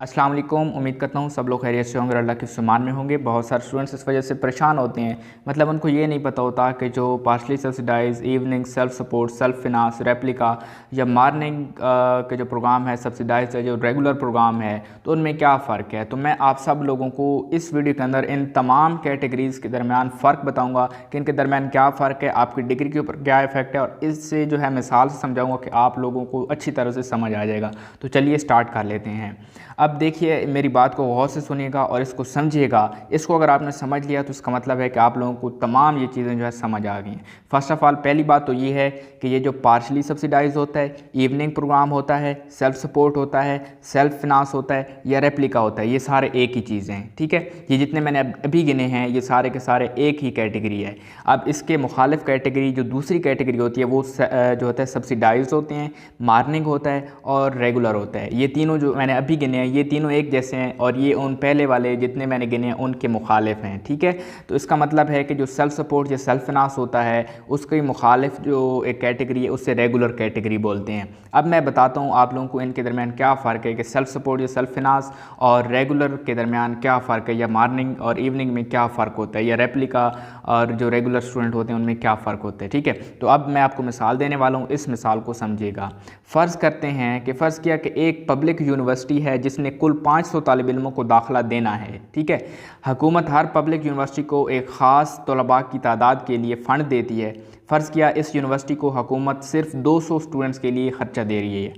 अस्सलाम वालेकुम। उम्मीद करता हूँ सब लोग खैरियत से होंगे और अल्लाह के सुमान में होंगे। बहुत सारे स्टूडेंट्स इस वजह से परेशान होते हैं, मतलब उनको ये नहीं पता होता कि जो partially subsidise evening self support self finance replica या मॉर्निंग के जो प्रोग्राम है सब्सिडाइज जो रेगुलर प्रोग्राम है तो उनमें क्या फ़र्क है। तो मैं आप सब लोगों को इस वीडियो के अंदर इन तमाम कैटेगरीज़ के दरमियान फ़र्क बताऊँगा कि इनके दरमियान क्या फ़र्क है, आपकी डिग्री के ऊपर क्या इफ़ेक्ट है, और इससे जो है मिसाल से समझाऊँगा कि आप लोगों को अच्छी तरह से समझ आ जाएगा। तो चलिए स्टार्ट कर लेते हैं। अब देखिए, मेरी बात को गौर से सुनिएगा और इसको समझिएगा। इसको अगर आपने समझ लिया तो इसका मतलब है कि आप लोगों को तमाम ये चीज़ें जो है समझ आ गई हैं। फ़र्स्ट ऑफ़ ऑल पहली बात तो ये है कि ये जो पार्शली सब्सिडाइज होता है, इवनिंग प्रोग्राम होता है, सेल्फ सपोर्ट होता है, सेल्फ फिनांस होता है या रेप्लिका होता है, ये सारे एक ही चीज़ें हैं। ठीक है, ये जितने मैंने अभी गिने हैं ये सारे के सारे एक ही कैटेगरी है। अब इसके मुखालिफ कैटेगरी जो दूसरी कैटेगरी होती है वो जो होता है सब्सिडाइज होते हैं, मॉर्निंग होता है और रेगुलर होता है। ये तीनों जो मैंने अभी गिने हैं ये तीनों एक जैसे हैं और ये उन पहले वाले जितने मैंने गिने हैं उनके मुखालिफ हैं। ठीक है, तो इसका मतलब है कि जो सेल्फ सपोर्ट या सेल्फ फिनांस होता है उसके मुखालिफ जो एक कैटेगरी है उससे रेगुलर कैटेगरी बोलते हैं। अब मैं बताता हूँ आप लोगों को इनके दरमियान क्या फ़र्क है कि सेल्फ सपोर्ट या सेल्फ फिनांस और रेगुलर के दरमियान क्या फ़र्क है, या मॉर्निंग और इवनिंग में क्या फ़र्क होता है, या रेप्लिका और जो रेगुलर स्टूडेंट होते हैं उनमें क्या फ़र्क होता है। ठीक है, तो अब मैं आपको मिसाल देने वाला हूँ, इस मिसाल को समझिएगा। फ़र्ज़ करते हैं कि फ़र्ज़ किया कि एक पब्लिक यूनिवर्सिटी है जिसने कुल 500 तालिब इल्मों को दाखिला देना है। ठीक है, हुकूमत हर पब्लिक यूनिवर्सिटी को एक ख़ास तलबा की तादाद के लिए फ़ंड देती है। फ़र्ज़ किया इस यूनिवर्सिटी को हुकूमत सिर्फ 200 स्टूडेंट्स के लिए ख़र्चा दे रही है,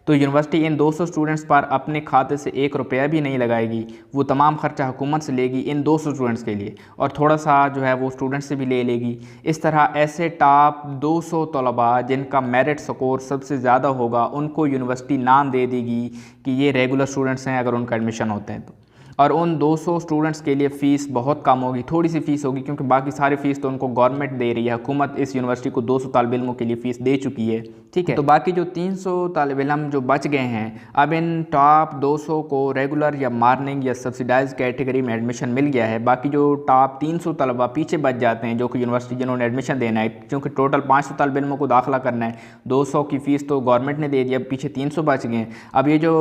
तो यूनिवर्सिटी इन 200 स्टूडेंट्स पर अपने खाते से 1 रुपया भी नहीं लगाएगी। वो तमाम खर्चा हुकूमत से लेगी इन 200 स्टूडेंट्स के लिए और थोड़ा सा जो है वो स्टूडेंट्स से भी ले लेगी। इस तरह ऐसे टॉप 200 तलबा जिनका मेरिट स्कोर सबसे ज़्यादा होगा उनको यूनिवर्सिटी नाम दे देगी कि ये रेगुलर स्टूडेंट्स हैं अगर उनका एडमिशन होते हैं तो। और उन 200 स्टूडेंट्स के लिए फ़ीस बहुत कम होगी, थोड़ी सी फ़ीस होगी, क्योंकि बाकी सारी फ़ीस तो उनको गवर्नमेंट दे रही है। हुकूमत इस यूनिवर्सिटी को 200 तालिब इल्मों के लिए फ़ीस दे चुकी है। ठीक है, तो बाकी जो 300 तालिब इल्म जो बच गए हैं, अब इन टॉप 200 को रेगुलर या मॉर्निंग या सब्सिडाइज कैटेगरी में एडमिशन मिल गया है। बाकी जो टॉप 300 तलबा पीछे बच जाते हैं जो कि यूनिवर्सिटी जिन्होंने एडमिशन देना है, क्योंकि टोटल 500 तालिब इल्मों को दाखिला करना है, 200 की फ़ीस तो गवर्नमेंट ने दे दी, अब पीछे 300 बच गए। अब ये जो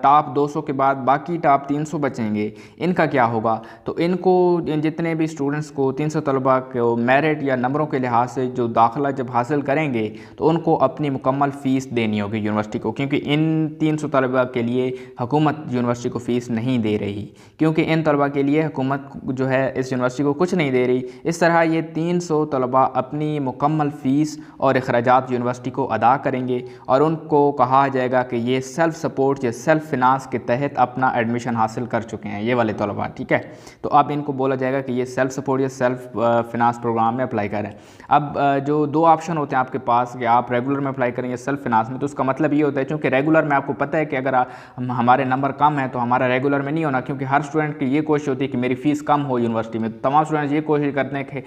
टॉप 200 के बाद बाकी टॉप 300 बचेंगे, इनका क्या होगा? तो इनको जितने भी स्टूडेंट्स को 300 तलबा को मेरिट या नंबरों के लिहाज से जो दाखिला जब हासिल करेंगे तो उनको अपनी मुकम्मल फ़ीस देनी होगी यूनिवर्सिटी को, क्योंकि इन 300 तलबा के लिए हुकूमत यूनिवर्सिटी को फ़ीस नहीं दे रही, क्योंकि इन तलबा के लिए हुकूमत जो है इस यूनिवर्सिटी को कुछ नहीं दे रही। इस तरह ये 300 तलबा अपनी मुकम्मल फ़ीस और अखराजात यूनिवर्सिटी को अदा करेंगे और उनको कहा जाएगा कि ये सेल्फ़ सपोर्ट या सेल्फ़ फिनांस के तहत अपना एडमिशन हासिल कर चुके हैं ये वाले तलबा। ठीक है, तो अब इनको बोला जाएगा कि ये सेल्फ सपोर्ट या सेल्फ फिनांस प्रोग्राम में अप्लाई करें। अब जो दो ऑप्शन होते हैं आपके पास कि आप रेगुलर में अप्लाई करें या सेल्फ फिनांस में, तो उसका मतलब ये होता है क्योंकि रेगुलर में आपको पता है कि अगर हमारे नंबर कम है तो हमारा रेगुलर में नहीं होना, क्योंकि हर स्टूडेंट की ये कोशिश होती है कि मेरी फ़ीस कम हो यूनिवर्सिटी में। तमाम स्टूडेंट्स ये कोशिश करते हैं कि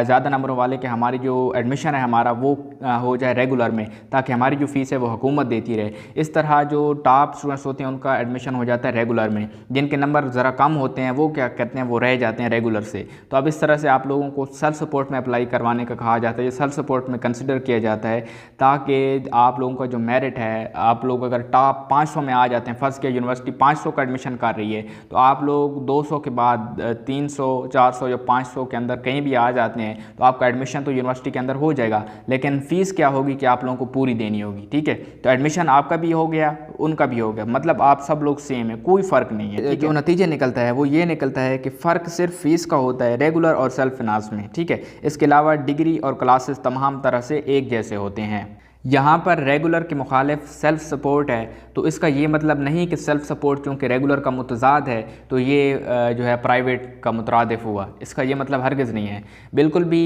ज़्यादा नंबरों वाले कि हमारी जो एडमिशन है हमारा वो हो जाए रेगुलर में, ताकि हमारी जो फ़ीस है वो हुकूमत देती रहे। इस तरह जो टॉप स्टूडेंट्स होते हैं उनका एडमिशन हो जाता है रेगुलर में, जिनके नंबर ज़रा कम होते हैं वो क्या करते हैं, वो रह जाते हैं रेगुलर से। तो अब इस तरह से आप लोगों को सेल्फ सपोर्ट में अप्लाई करवाने का कहा जाता है, ये सेल्फ सपोर्ट में कंसिडर किया जाता है, ताकि आप लोगों का जो मेरिट है, आप लोग अगर टॉप 500 में आ जाते हैं, फर्स्ट किया यूनिवर्सिटी 500 का एडमिशन कर रही है, तो आप लोग 200 के बाद 300 400 या 500 के अंदर कहीं भी आ जाते हैं तो आपका एडमिशन तो यूनिवर्सिटी के अंदर हो जाएगा, लेकिन फ़ीस क्या होगी कि आप लोगों को पूरी देनी होगी। ठीक है, तो एडमिशन आपका भी हो गया, उनका भी हो गया, मतलब आप सब लोग सेम है, कोई फ़र्क नहीं है। जो नतीजा निकलता है वो ये निकलता है कि फ़र्क सिर्फ फ़ीस का होता है रेगुलर और सेल्फ फिनांस में। ठीक है, इसके अलावा डिग्री और क्लासेस तमाम तरह से एक जैसे होते हैं। यहाँ पर रेगुलर के मुखालिफ सेल्फ सपोर्ट है, तो इसका ये मतलब नहीं कि सेल्फ सपोर्ट क्योंकि रेगुलर का मुतज़ाद है तो ये जो है प्राइवेट का मुतरादिफ हुआ, इसका ये मतलब हरगिज़ नहीं है, बिल्कुल भी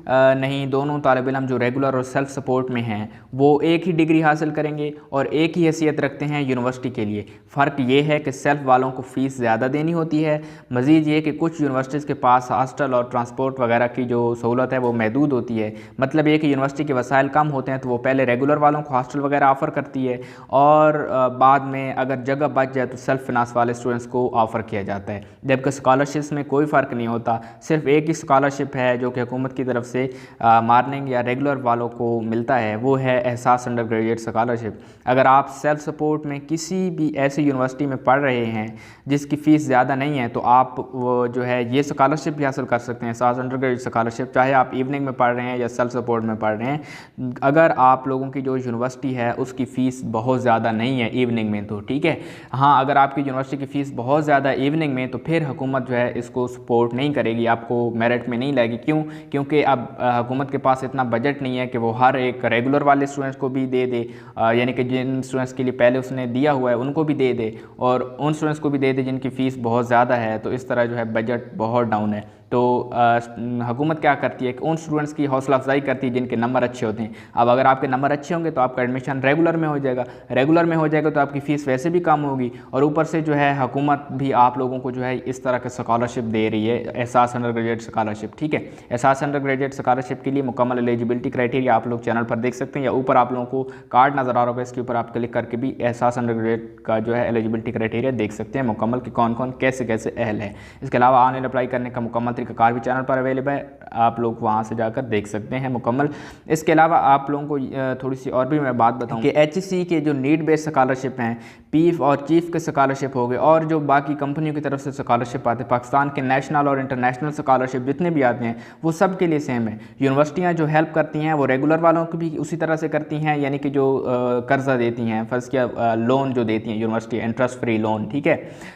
नहीं। दोनों तालिब इल्म जो रेगुलर और सेल्फ सपोर्ट में हैं वो एक ही डिग्री हासिल करेंगे और एक ही हैसियत रखते हैं यूनिवर्सिटी के लिए। फ़र्क ये है कि सेल्फ वालों को फ़ीस ज़्यादा देनी होती है। मज़ीद ये कि कुछ यूनिवर्सिटीज़ के पास हॉस्टल और ट्रांसपोर्ट वगैरह की जो सहूलत है वो महदूद होती है, मतलब ये कि यूनिवर्सिटी के वसाइल कम होते हैं तो वो पहले रेगुलर वालों को हॉस्टल वगैरह ऑफ़र करती है, और बाद में अगर जगह बच जाए तो सेल्फ फिनांस वाले स्टूडेंट्स को ऑफ़र किया जाता है। जबकि स्कॉलरशिप्स में कोई फ़र्क नहीं होता, सिर्फ एक ही स्कॉलरशिप है जो कि हुकूमत की तरफ से मॉर्निंग या रेगुलर वालों को मिलता है, वो है एहसास अंडर ग्रेजुएट स्कॉलरशिप। अगर आप सेल्फ सपोर्ट में किसी भी ऐसी यूनिवर्सिटी में पढ़ रहे हैं जिसकी फ़ीस ज़्यादा नहीं है, तो आप वो जो है ये स्कॉलरशिप भी हासिल कर सकते हैं, एहसास अंडर ग्रेजुएट स्कॉलरशिप, चाहे आप इवनिंग में पढ़ रहे हैं या सेल्फ सपोर्ट में पढ़ रहे हैं। अगर आप लोगों की जो यूनिवर्सिटी है उसकी फ़ीस बहुत ज़्यादा नहीं है इवनिंग में, तो ठीक है। हाँ, अगर आपकी यूनिवर्सिटी की फ़ीस बहुत ज़्यादा इवनिंग में, तो फिर हुकूमत जो है इसको सपोर्ट नहीं करेगी, आपको मेरिट में नहीं लाएगी। क्यों? क्योंकि अब हुकूमत के पास इतना बजट नहीं है कि वो हर एक रेगुलर वाले स्टूडेंट्स को भी दे दे, यानी कि जिन स्टूडेंट्स के लिए पहले उसने दिया हुआ है उनको भी दे दे, और उन स्टूडेंट्स को भी दे दे जिनकी फ़ीस बहुत ज़्यादा है। तो इस तरह जो है बजट बहुत डाउन है। तो हुकूमत क्या करती है कि उन स्टूडेंट्स की हौसला अफजाई करती है जिनके नंबर अच्छे होते हैं। अब अगर आपके नंबर अच्छे होंगे तो आपका एडमिशन रेगुलर में हो जाएगा, रेगुलर में हो जाएगा तो आपकी फ़ीस वैसे भी कम होगी, और ऊपर से जो है हुकूमत भी आप लोगों को जो है इस तरह के स्कॉलरशिप दे रही है, एहसास अंडर ग्रेजुएट स्कॉलरशिप। ठीक है, एहसास अंडर ग्रेजुएट स्कॉलरशिप के लिए मुकम्मल एलिजिबिलिटी क्राइटेरिया आप लोग चैनल पर देख सकते हैं, या ऊपर आप लोगों को कार्ड नज़र आ रहा होगा, इसके ऊपर आप क्लिक करके भी एहसास अंडर ग्रेजुएट का जो है एलिजिबिलिटी क्राइटेरिया देख सकते हैं मुकम्मल कि कौन कौन कैसे कैसे अहल है। इसके अलावा ऑनलाइन अप्लाई करने का मुकम्मल तरीकाकार भी चैनल पर अवेलेबल है, आप लोग वहाँ से जाकर देख सकते हैं मुकम्मल। इसके अलावा आप लोगों को थोड़ी सी और भी मैं बात बताऊँ कि एचईसी के जो नीड बेस्ड स्कॉलरशिप हैं, पीफ और चीफ के स्कॉलरशिप हो गए, और जो बाकी कंपनियों की तरफ से स्कॉलरशिप आते हैं, पाकिस्तान के नेशनल और इंटरनेशनल स्कॉलरशिप जितने भी आते हैं वो सब के लिए सेम है। यूनिवर्सिटियाँ जो हेल्प करती हैं वो रेगुलर वालों की भी उसी तरह से करती हैं, यानी कि जो कर्जा देती हैं, फर्स्ट किया लोन जो देती हैं यूनिवर्सिटी, इंटरेस्ट फ्री लोन, ठीक है,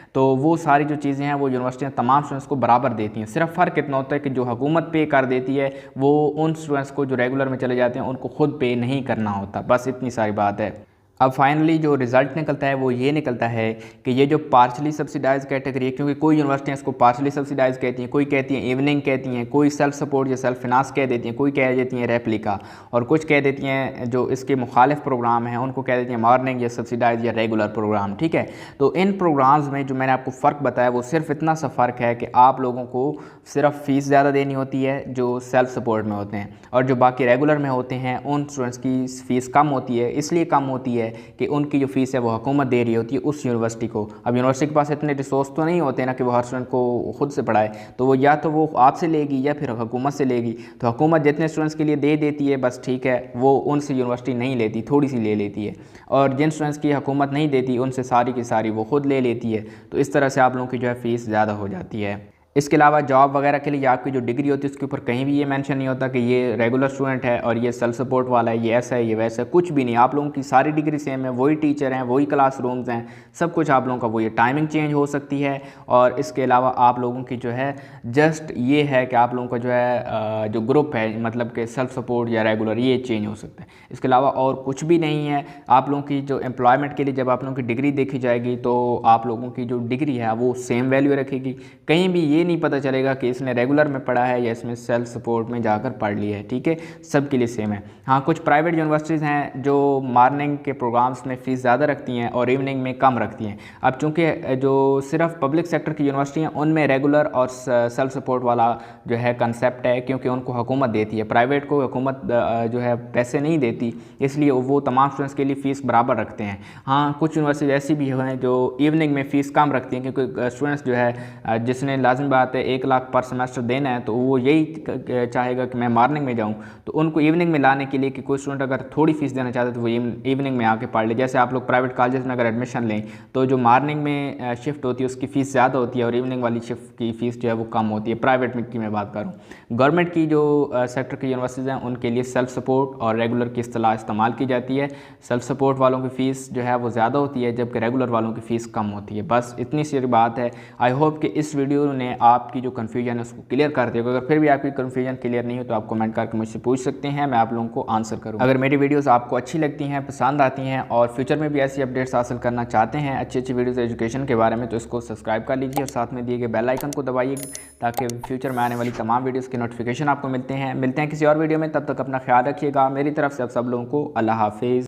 तो वो सारी जो चीज़ें हैं वो यूनिवर्सिटियाँ तमाम स्टूडेंट्स को बराबर देती हैं। सिर्फ फ़र्क इतना होता है कि जो हुकूमत पे कर देती है वो उन स्टूडेंट्स को जो रेगुलर में चले जाते हैं उनको खुद पे नहीं करना होता, बस इतनी सारी बात है। अब फाइनली जो रिज़ल्ट निकलता है वो ये निकलता है कि ये जो पार्शली सब्सिडाइज कैटेगरी है, क्योंकि कोई यूनिवर्सिटियाँ इसको पार्शली सब्सिडाइज कहती हैं, कोई कहती हैं इवनिंग कहती हैं, कोई सेल्फ सपोर्ट या सेल्फ फिनांस कह देती हैं, कोई कह देती हैं रेप्लिका, और कुछ कह देती हैं जो इसके मुखालिफ प्रोग्राम हैं उनको कह देती हैं मॉर्निंग या सब्सिडाइज या रेगुलर प्रोग्राम। ठीक है, तो इन प्रोग्राम्स में जो मैंने आपको फ़र्क बताया वो सिर्फ इतना सा फ़र्क है कि आप लोगों को सिर्फ फ़ीस ज़्यादा देनी होती है जो सेल्फ सपोर्ट में होते हैं, और जो बाकी रेगुलर में होते हैं उन स्टूडेंट्स की फ़ीस कम होती है। इसलिए कम होती है कि उनकी जो फ़ीस है वो हुकूमत दे रही होती है उस यूनिवर्सिटी को। अब यूनिवर्सिटी के पास इतने रिसोर्स तो नहीं होते ना कि वो हर स्टूडेंट को खुद से पढ़ाए, तो वो या तो वो आपसे लेगी या फिर हुकूमत से लेगी। तो हुकूमत जितने स्टूडेंट्स के लिए दे देती है बस ठीक है, वो उनसे यूनिवर्सिटी नहीं लेती, थोड़ी सी ले लेती है, और जिन स्टूडेंट्स की हुकूमत नहीं देती उनसे सारी की सारी वो खुद ले लेती है। तो इस तरह से आप लोगों की जो है फ़ीस ज़्यादा हो जाती है। इसके अलावा जॉब वगैरह के लिए आपकी जो डिग्री होती है उसके ऊपर कहीं भी ये मेंशन नहीं होता कि ये रेगुलर स्टूडेंट है और ये सेल्फ सपोर्ट वाला है, ये ऐसा है, ये वैसा है, कुछ भी नहीं। आप लोगों की सारी डिग्री सेम है, वही टीचर हैं, वही क्लासरूम्स हैं, सब कुछ आप लोगों का वही है। टाइमिंग चेंज हो सकती है, और इसके अलावा आप लोगों की जो है जस्ट ये है कि आप लोगों का जो है जो ग्रुप है, मतलब कि सेल्फ सपोर्ट या रेगुलर, ये चेंज हो सकता है। इसके अलावा और कुछ भी नहीं है। आप लोगों की जो एम्प्लॉयमेंट के लिए जब आप लोगों की डिग्री देखी जाएगी तो आप लोगों की जो डिग्री है वो सेम वैल्यू रखेगी। कहीं भी ये नहीं पता चलेगा कि इसने रेगुलर में पढ़ा है या इसमें सेल्फ सपोर्ट में जाकर पढ़ लिया है। ठीक है, सब के लिए सेम है। हाँ, कुछ प्राइवेट यूनिवर्सिटीज़ हैं जो मॉर्निंग के प्रोग्राम्स में फ़ीस ज़्यादा रखती हैं और इवनिंग में कम रखती हैं। अब चूँकि जो सिर्फ पब्लिक सेक्टर की यूनिवर्सिटी हैं उनमें रेगुलर और सेल्फ सपोर्ट वाला जो है कंसेप्ट है, क्योंकि उनको हुकूमत देती है। प्राइवेट को हुकूमत जो है पैसे नहीं देती, इसलिए वो तमाम स्टूडेंट्स के लिए फ़ीस बराबर रखते हैं। हाँ, कुछ यूनिवर्सिटी ऐसी भी हैं जो इवनिंग में फ़ीस कम रखती हैं, क्योंकि स्टूडेंट्स जो है जिसने लाजिम बात है 1 लाख पर सेमेस्टर देना है, तो वो यही चाहेगा कि मैं मॉर्निंग में जाऊं, तो उनको इवनिंग में लाने के लिए कि कोई स्टूडेंट अगर थोड़ी फीस देना चाहते तो वो इवनिंग में आके पढ़ ले। जैसे आप लोग प्राइवेट कॉलेज में अगर एडमिशन लें तो जो मॉर्निंग में शिफ्ट होती है उसकी फ़ीस ज़्यादा होती है और इवनिंग वाली शिफ्ट की फ़ीस जो है वो कम होती है। प्राइवेट में की मैं बात करूँ। गवर्नमेंट की जो सेक्टर की यूनिवर्सिटीज़ हैं उनके लिए सेल्फ सपोर्ट और रेगुलर की इस्तेलाह इस्तेमाल की जाती है। सेल्फ सपोर्ट वालों की फ़ीस जो है वो ज़्यादा होती है, जबकि रेगुलर वालों की फ़ीस कम होती है। बस इतनी सी बात है। आई होप कि इस वीडियो ने आपकी जो कन्फ्यूजन है उसको क्लियर कर दिया। अगर फिर भी आपकी कन्फ्यूजन क्लियर नहीं हो तो आप कमेंट करके मुझसे पूछ सकते हैं, मैं आप लोगों को आंसर करूँ। अगर मेरी वीडियोस आपको अच्छी लगती हैं, पसंद आती हैं और फ्यूचर में भी ऐसी अपडेट्स हासिल करना चाहते हैं अच्छी अच्छी वीडियोस एजुकेशन के बारे में, तो इसको सब्सक्राइब कर लीजिए और साथ में दिए गए बेल आइकन को दबाइए ताकि फ्यूचर में आने वाली तमाम वीडियोज़ के नोटिफिकेशन आपको मिलते हैं किसी और वीडियो में। तब तक अपना ख्याल रखिएगा। मेरी तरफ से आप सब लोगों को अल्लाह हाफिज़।